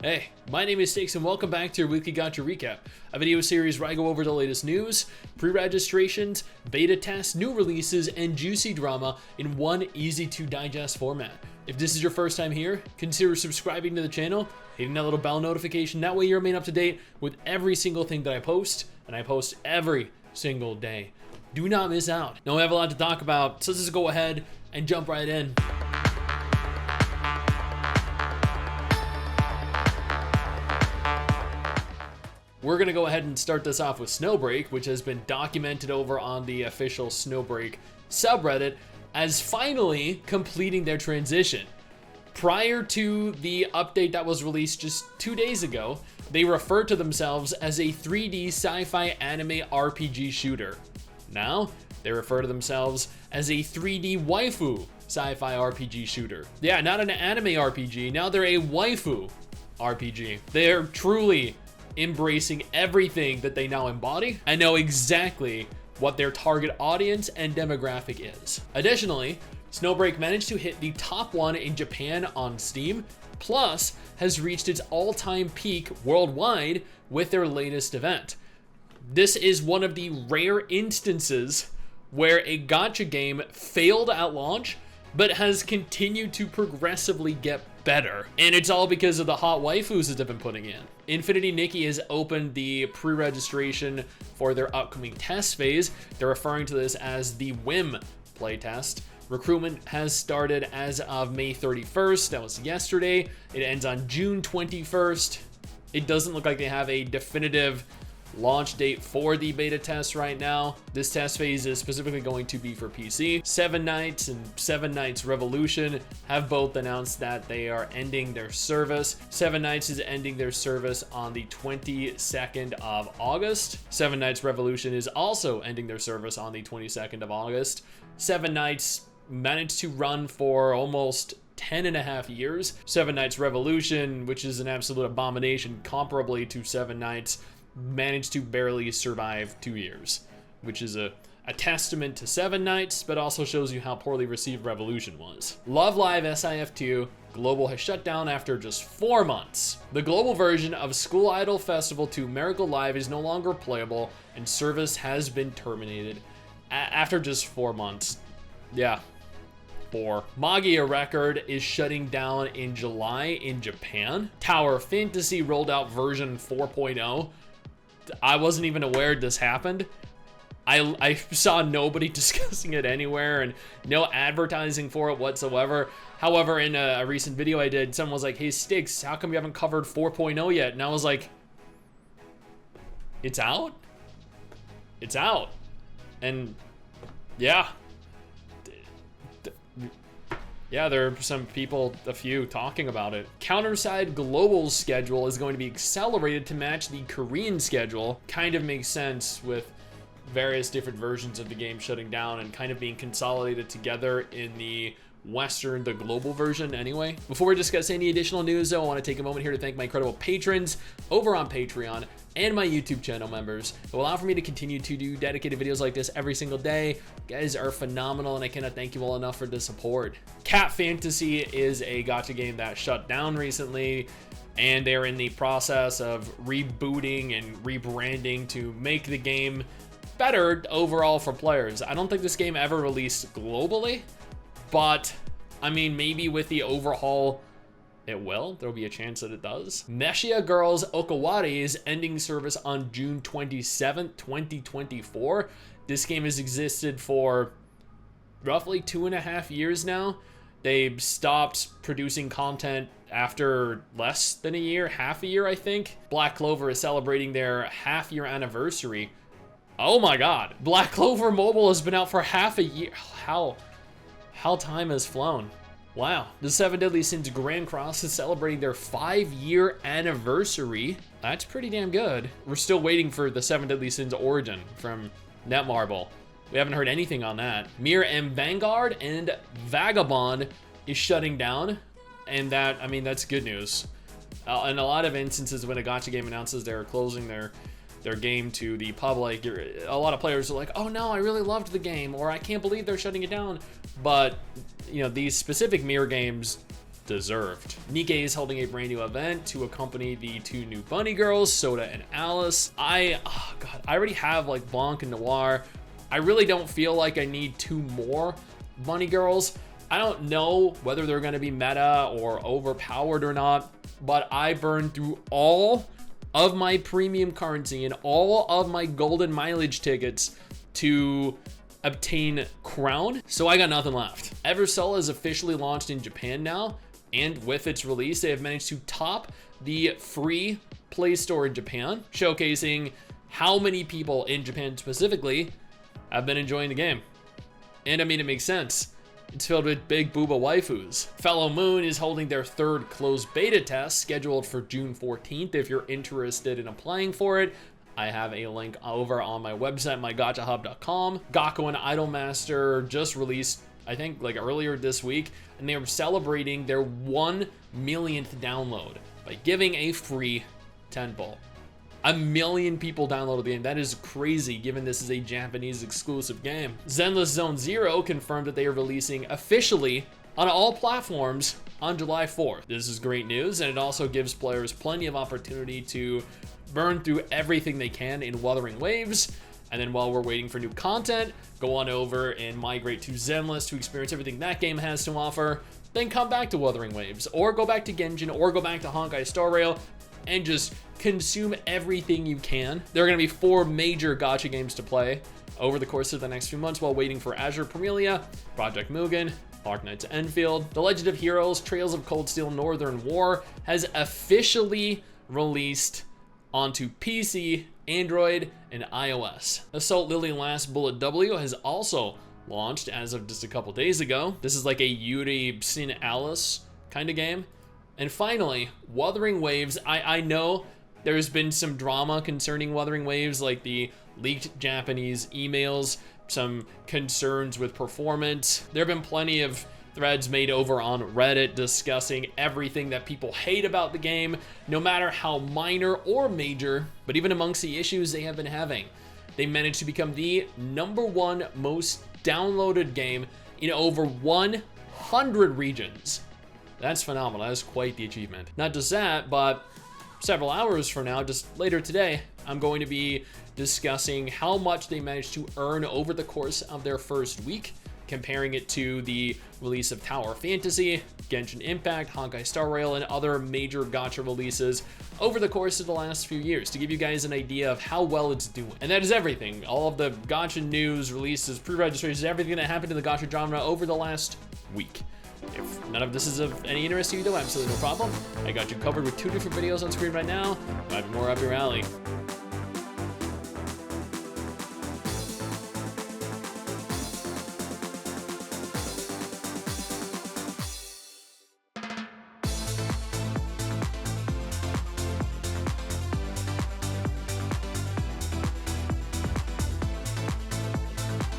Hey, my name is Stix and welcome back to your weekly Gacha recap, a video series where I go over the latest news, pre-registrations, beta tests, new releases, and juicy drama in one easy to digest format. If this is your first time here, consider subscribing to the channel, hitting that little bell notification, that way you're made up to date with every single thing that I post, and I post every single day. Do not miss out. Now we have a lot to talk about, so let's just go ahead and jump right in. We're going to go ahead and start this off with Snowbreak, which has been documented over on the official Snowbreak subreddit as finally completing their transition. Prior to the update that was released just 2 days ago, they referred to themselves as a 3D sci-fi anime RPG shooter. Now, they refer to themselves as a 3D waifu sci-fi RPG shooter. Yeah, not an anime RPG, now they're a waifu RPG. They're truly embracing everything that they now embody and know exactly what their target audience and demographic is. Additionally, Snowbreak managed to hit the top 1 in Japan on Steam, plus has reached its all-time peak worldwide with their latest event. This is one of the rare instances where a gacha game failed at launch but has continued to progressively get better. And it's all because of the hot waifus that they've been putting in. Infinity Nikki has opened the pre-registration for their upcoming test phase. They're referring to this as the WIM playtest. Recruitment has started as of May 31st. That was yesterday. It ends on June 21st. It doesn't look like they have a definitive launch date for the beta test right now. This test phase is specifically going to be for PC. Seven Knights and Seven Knights Revolution have both announced that they are ending their service. Seven Knights is ending their service on the 22nd of August. Seven Knights Revolution is also ending their service on the 22nd of August. Seven Knights managed to run for almost 10.5 years. Seven Knights Revolution, which is an absolute abomination comparably to Seven Knights, managed to barely survive 2 years, which is a testament to Seven Knights, but also shows you how poorly received Revolution was. Love Live SIF2 Global has shut down after just 4 months. The global version of School Idol Festival 2 Miracle Live is no longer playable and service has been terminated after just 4 months. Yeah. 4. Magia Record is shutting down in July in Japan. Tower Fantasy rolled out version 4.0. I wasn't even aware this happened. I saw nobody discussing it anywhere and no advertising for it whatsoever. However, in a recent video I did, someone was like, hey Stix, how come you haven't covered 4.0 yet? And I was like, it's out? It's out. And yeah. Yeah, there are some people, a few, talking about it. Counterside Global's schedule is going to be accelerated to match the Korean schedule. Kind of makes sense with various different versions of the game shutting down and kind of being consolidated together in the Western, the global version anyway. Before we discuss any additional news though, I want to take a moment here to thank my incredible patrons over on Patreon and my YouTube channel members. It will allow for me to continue to do dedicated videos like this every single day. You guys are phenomenal and I cannot thank you all enough for the support. Cat Fantasy is a gacha game that shut down recently and they're in the process of rebooting and rebranding to make the game better overall for players. I don't think this game ever released globally, but I mean, maybe with the overhaul, it will. There'll be a chance that it does. Meshiya Girls Okawari is ending service on June 27th, 2024. This game has existed for roughly 2.5 years now. They stopped producing content after less than a year, half a year, I think. Black Clover is celebrating their half-year anniversary. Oh my God, Black Clover Mobile has been out for half a year. How time has flown. Wow. The Seven Deadly Sins Grand Cross is celebrating their 5-year anniversary. That's pretty damn good. We're still waiting for the Seven Deadly Sins Origin from Netmarble. We haven't heard anything on that. Mir M Vanguard and Vagabond is shutting down. And that, I mean, that's good news. In a lot of instances when a gacha game announces they're closing their game to the public, a lot of players are like, oh no, I really loved the game, or I can't believe they're shutting it down. But you know, these specific mirror games deserved. Nikke is holding a brand new event to accompany the 2 new bunny girls, Soda and Alice. I already have like Blanc and Noir. I really don't feel like I need 2 more bunny girls. I don't know whether they're going to be meta or overpowered or not, but I burned through all of my premium currency and all of my golden mileage tickets to obtain Crown, so I got nothing left. Eversoul is officially launched in Japan now, and with its release, they have managed to top the free Play Store in Japan, showcasing how many people in Japan specifically have been enjoying the game. And I mean, it makes sense. It's filled with big booba waifus. Fellow Moon is holding their 3rd closed beta test, scheduled for June 14th. If you're interested in applying for it, I have a link over on my website, mygachahub.com. Gakuen Idolmaster just released, I think, like earlier this week, and they are celebrating their 1 millionth download by giving a free 10 ball. 1 million people downloaded the game. That is crazy, given this is a Japanese exclusive game. Zenless Zone Zero confirmed that they are releasing officially on all platforms on July 4th. This is great news, and it also gives players plenty of opportunity to burn through everything they can in Wuthering Waves, and then while we're waiting for new content, go on over and migrate to Zenless to experience everything that game has to offer, then come back to Wuthering Waves, or go back to Genshin, or go back to Honkai Star Rail, and just consume everything you can. There are going to be 4 major gacha games to play over the course of the next few months while waiting for Azure Premilia, Project Mugen, Arknights Endfield. The Legend of Heroes Trails of Cold Steel Northern War has officially released onto PC, Android, and iOS. Assault Lily Last Bullet W has also launched as of just a couple days ago. This is like a Yuri Sin Alice kind of game. And finally, Wuthering Waves. I know there's been some drama concerning Wuthering Waves, like the leaked Japanese emails, some concerns with performance. There have been plenty of threads made over on Reddit discussing everything that people hate about the game, no matter how minor or major, but even amongst the issues they have been having. They managed to become the #1 most downloaded game in over 100 regions. That's phenomenal. That is quite the achievement. Not just that, but several hours from now, just later today, I'm going to be discussing how much they managed to earn over the course of their first week, comparing it to the release of Tower Fantasy, Genshin Impact, Honkai Star Rail, and other major gacha releases over the course of the last few years, to give you guys an idea of how well it's doing. And that is everything. All of the gacha news, releases, pre-registrations, everything that happened in the gacha genre over the last week. If none of this is of any interest to you, though, absolutely no problem. I got you covered with 2 different videos on screen right now. Might be more up your alley.